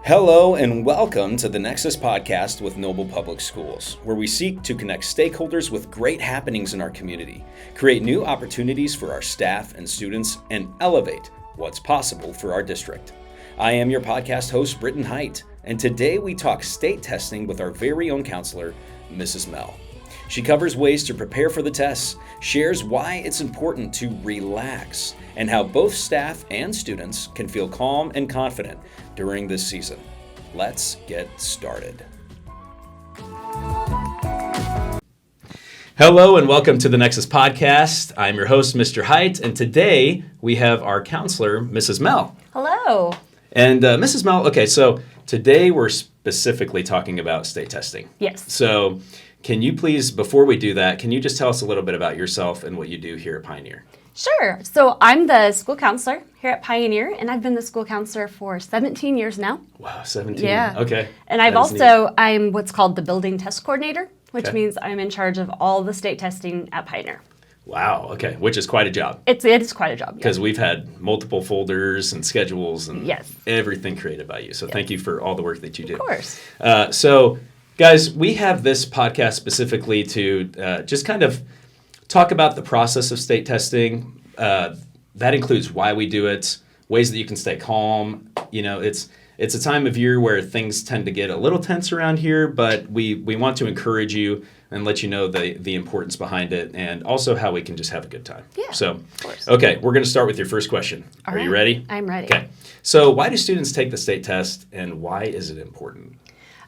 Hello and welcome to the Nexus Podcast with Noble Public Schools, where we seek to connect stakeholders with great happenings in our community, create new opportunities for our staff and students, and elevate what's possible for our district. I am your podcast host, Briton Heitt, and today we talk state testing with our very own counselor, Mrs. Mehl. She covers ways to prepare for the tests, shares why it's important to relax, and how both staff and students can feel calm and confident during this season. Let's get started. Hello and welcome to the Nexus Podcast. I'm your host, Mr. Heitt, and today we have our counselor, Mrs. Mehl. Hello. And Mrs. Mehl, okay, so today we're specifically talking about state testing. Yes. So can you please, before we do that, can you just tell us a little bit about yourself and what you do here at Pioneer? Sure. So I'm the school counselor here at Pioneer, and I've been the school counselor for 17 years now. Wow, 17. Yeah. Okay. And I'm what's called the building test coordinator, which means I'm in charge of all the state testing at Pioneer. Wow, okay, which is quite a job. It is quite a job. Because we've had multiple folders and schedules and everything created by you. So thank you for all the work that you do. Of course. So, guys, we have this podcast specifically to just kind of talk about the process of state testing. That includes why we do it, ways that you can stay calm. You know, it's a time of year where things tend to get a little tense around here, but we want to encourage you and let you know the importance behind it and also how we can just have a good time. Yeah, so, of course. Okay, we're going to start with your first question. Are you ready? I'm ready. Okay. So why do students take the state test and why is it important?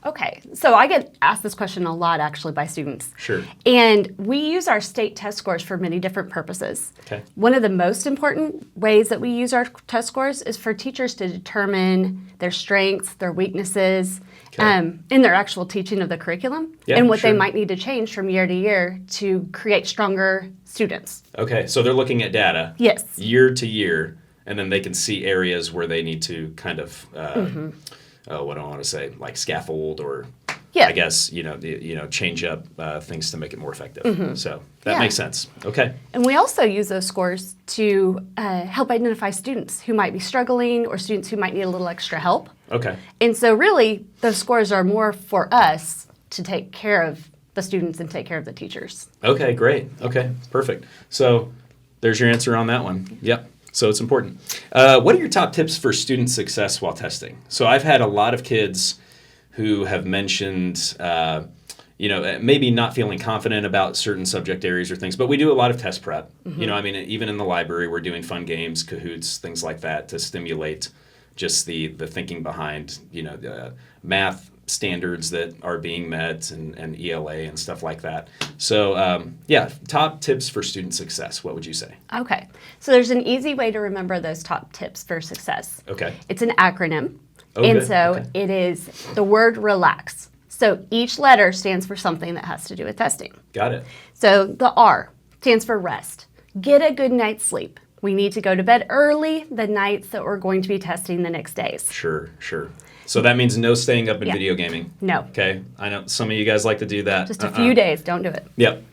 Okay, so I get asked this question a lot actually by students. Sure. And we use our state test scores for many different purposes. Okay. One of the most important ways that we use our test scores is for teachers to determine their strengths, their weaknesses, in their actual teaching of the curriculum and what they might need to change from year to year to create stronger students. Okay, so they're looking at data Yes. year to year, and then they can see areas where they need to kind of what do I want to say, like scaffold or I guess, change up things to make it more effective. So that makes sense. Okay. And we also use those scores to help identify students who might be struggling or students who might need a little extra help. Okay. And so really, those scores are more for us to take care of the students and take care of the teachers. Okay, great. Okay, perfect. So there's your answer on that one. Yep. So it's important. What are your top tips for student success while testing? So I've had a lot of kids who have mentioned, maybe not feeling confident about certain subject areas or things, but we do a lot of test prep. Mm-hmm. Even in the library, we're doing fun games, Kahoots, things like that to stimulate just the thinking behind, the math standards that are being met and ELA and stuff like that. So, top tips for student success. What would you say? Okay. So there's an easy way to remember those top tips for success. Okay. It's an acronym. It is the word relax. So each letter stands for something that has to do with testing. Got it. So the R stands for rest. Get a good night's sleep. We need to go to bed early the nights that we're going to be testing the next days. Sure. So that means no staying up in video gaming. No. Okay. I know some of you guys like to do that. Just a few days. Don't do it. Yep.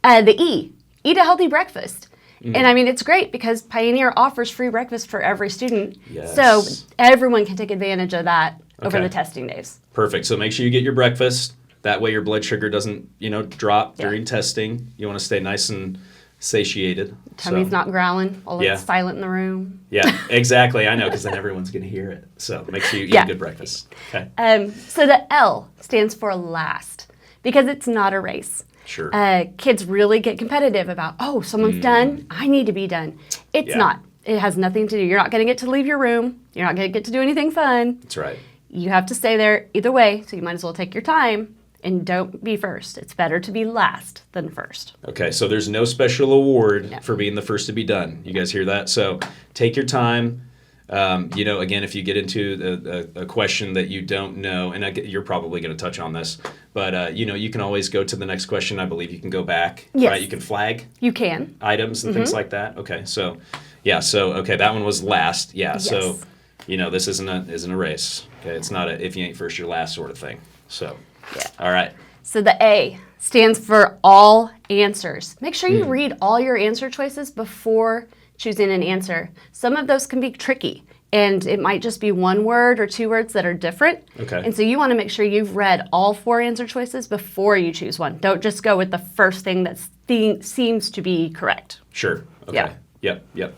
The E, eat a healthy breakfast. And it's great because Pioneer offers free breakfast for every student. Yes. So everyone can take advantage of that over the testing days. Perfect. So make sure you get your breakfast. That way your blood sugar doesn't, drop during testing. You want to stay nice and satiated. Tummy's not growling while it's silent in the room. Yeah, exactly. I know, because then everyone's going to hear it. So make sure you eat a good breakfast. Okay. So the L stands for last because it's not a race. Sure. Kids really get competitive about, someone's done, I need to be done. It's not. It has nothing to do. You're not going to get to leave your room. You're not going to get to do anything fun. That's right. You have to stay there either way, so you might as well take your time. And don't be first. It's better to be last than first. Okay, so there's no special award for being the first to be done. You guys hear that? So take your time. Again, if you get into a question that you don't know, and you're probably going to touch on this, but, you can always go to the next question. I believe you can go back. Yes. Right? You can flag. You can. Items and things like that. Okay, so, that one was last. Yeah, yes. So, this isn't a race. Okay, it's not a if you ain't first, you're last sort of thing. So. Yeah. All right. So the A stands for all answers. Make sure you read all your answer choices before choosing an answer. Some of those can be tricky. and it might just be one word or two words that are different. Okay. And so you want to make sure you've read all 4 answer choices before you choose one. Don't just go with the first thing that seems to be correct. Sure. Okay. Yeah. Yep.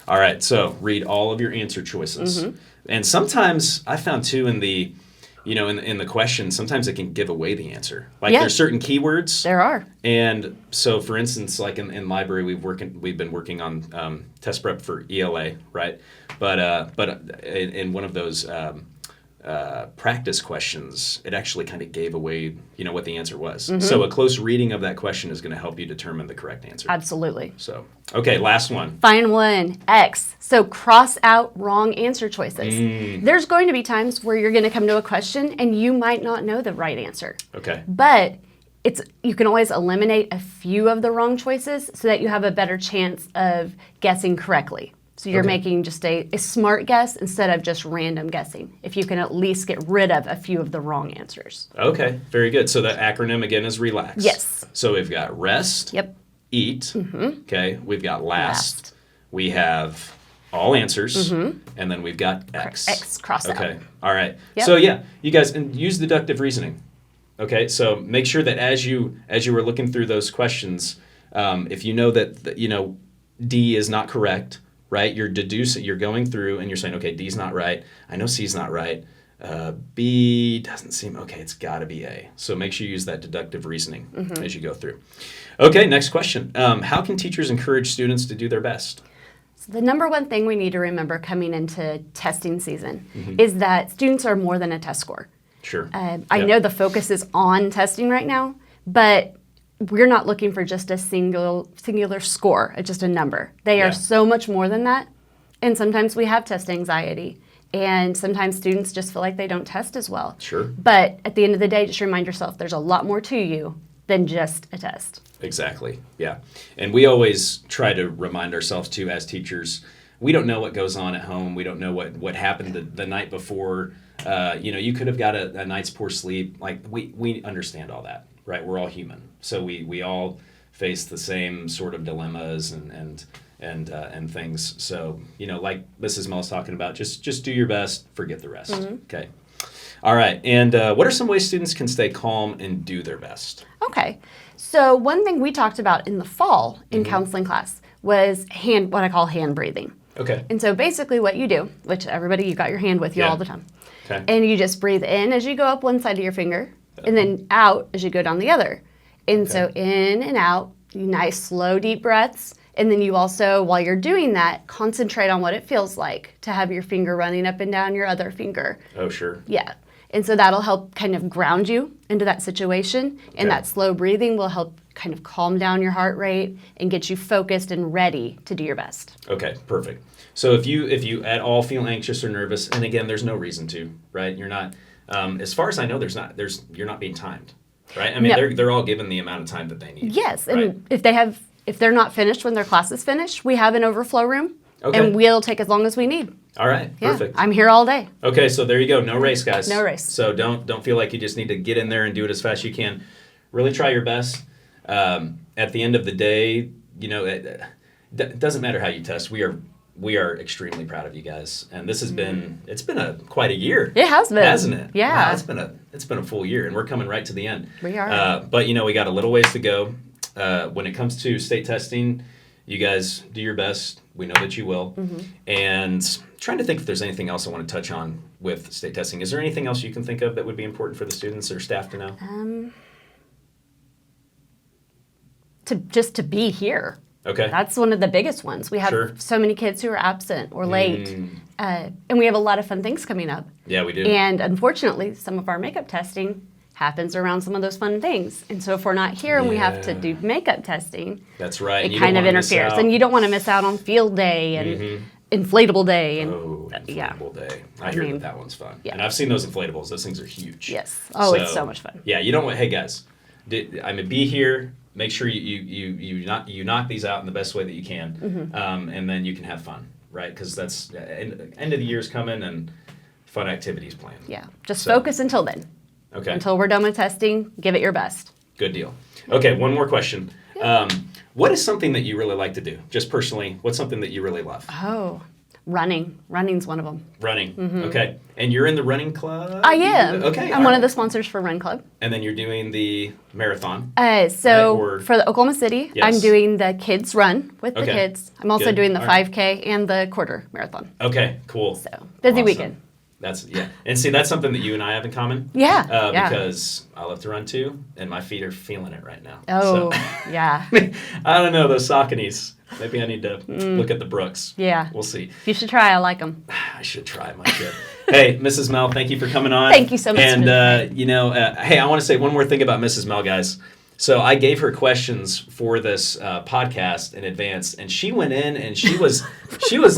All right. So read all of your answer choices. And sometimes I found too in the question, sometimes it can give away the answer. Like there's certain keywords. There are. And so, for instance, like in library, we've been working on test prep for ELA, right? But in one of those practice questions, it actually kind of gave away, what the answer was. So a close reading of that question is going to help you determine the correct answer. Absolutely. So, okay, last one. Final one, X. So cross out wrong answer choices. There's going to be times where you're going to come to a question and you might not know the right answer. Okay. But you can always eliminate a few of the wrong choices so that you have a better chance of guessing correctly. So you're making just a smart guess instead of just random guessing, if you can at least get rid of a few of the wrong answers. Okay, very good. So the acronym again is RELAX. Yes. So we've got rest, eat, okay, we've got last, we have all answers, and then we've got X. X, cross out. Okay, all right. Yep. So yeah, you guys, and use deductive reasoning. Okay, so make sure that as you were looking through those questions, if you know that D is not correct, right? You're going through and you're saying, okay, D's not right. I know C's not right. B doesn't seem, okay, it's got to be A. So make sure you use that deductive reasoning as you go through. Okay, next question. How can teachers encourage students to do their best? So the number one thing we need to remember coming into testing season is that students are more than a test score. Sure. I know the focus is on testing right now, but we're not looking for just a singular score, just a number. They are so much more than that. And sometimes we have test anxiety. And sometimes students just feel like they don't test as well. Sure. But at the end of the day, just remind yourself there's a lot more to you than just a test. Exactly. Yeah. And we always try to remind ourselves too, as teachers, we don't know what goes on at home. We don't know what happened the night before. You could have got a night's poor sleep. Like we understand all that. Right, we're all human, so we all face the same sort of dilemmas and things. So like Mrs. Mehl's talking about, just do your best, forget the rest. Okay, all right. And what are some ways students can stay calm and do their best? Okay, so one thing we talked about in the fall in counseling class was what I call hand breathing. Okay. And so basically, what you do, which everybody, you got your hand with you all the time, and you just breathe in as you go up one side of your finger. And then out as you go down the other. And so in and out, nice, slow, deep breaths. And then you also, while you're doing that, concentrate on what it feels like to have your finger running up and down your other finger. Oh, sure. Yeah. And so that'll help kind of ground you into that situation. And that slow breathing will help kind of calm down your heart rate and get you focused and ready to do your best. Okay, perfect. So if you at all feel anxious or nervous, and again, there's no reason to, right? You're not... as far as I know, you're not being timed, right? I mean, they're all given the amount of time that they need. Yes, right? and if they're not finished when their class is finished, we have an overflow room, and we'll take as long as we need. All right, perfect. I'm here all day. Okay, so there you go. No race, guys. No race. So don't feel like you just need to get in there and do it as fast as you can. Really try your best. At the end of the day, it doesn't matter how you test. We are extremely proud of you guys, and this has been quite a year. It has been, hasn't it? Yeah, wow, it's been a full year, and we're coming right to the end. We are. But we got a little ways to go. When it comes to state testing, you guys do your best. We know that you will. And trying to think if there's anything else I want to touch on with state testing. Is there anything else you can think of that would be important for the students or staff to know? To be here. Okay. That's one of the biggest ones. We have so many kids who are absent or late, and we have a lot of fun things coming up. Yeah, we do. And unfortunately, some of our makeup testing happens around some of those fun things. And so if we're not here and we have to do makeup testing, that's right. It kind of interferes. And you don't want to miss out on field day and inflatable day. And, inflatable day. I hear that one's fun. Yeah. And I've seen those inflatables. Those things are huge. Yes. Oh, it's so much fun. Yeah, you don't want, hey guys, be here. Make sure you knock these out in the best way that you can, and then you can have fun, right? Because that's end of the year's coming and fun activities planned. Yeah, just focus until then. Okay. Until we're done with testing, give it your best. Good deal. Okay, one more question. What is something that you really like to do? Just personally, what's something that you really love? Oh, Running's one of them. Running. Okay. And you're in the running club? I am. Okay. I'm one of the sponsors for Run Club. And then you're doing the marathon. For the Oklahoma City, Yes. I'm doing the kids run with the Okay. kids. I'm also Good. doing the All right. 5K and the quarter marathon. Okay, cool. So busy Awesome. weekend. And see, that's something that you and I have in common. Yeah. Because I love to run too, and my feet are feeling it right now. Oh, So, yeah. I don't know, those Sauconys. Maybe I need to look at the Brooks. Yeah. We'll see. You should try. I like them. I should try my shit. Hey, Mrs. Mehl, thank you for coming on. Thank you so much. And, hey, I want to say one more thing about Mrs. Mehl, guys. So I gave her questions for this podcast in advance, and she went in and she was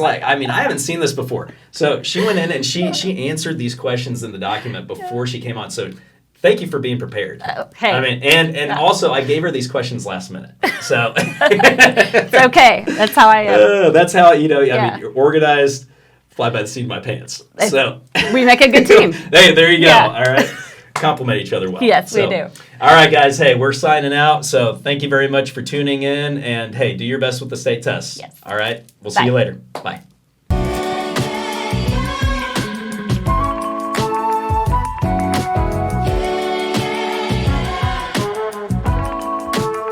like, I mean, I haven't seen this before. So she went in and she answered these questions in the document before she came on. So thank you for being prepared. Hey. I mean, and also I gave her these questions last minute. So It's okay. That's how I am. that's how, I mean, Yeah. you're organized, fly by the seat of my pants. So We make a good team. hey, there you go. Yeah. All right. Compliment each other well. Yes, we do. All right, guys. Hey, we're signing out. So thank you very much for tuning in. And hey, do your best with the state tests. Yes. All right. We'll Bye. see you later. Bye.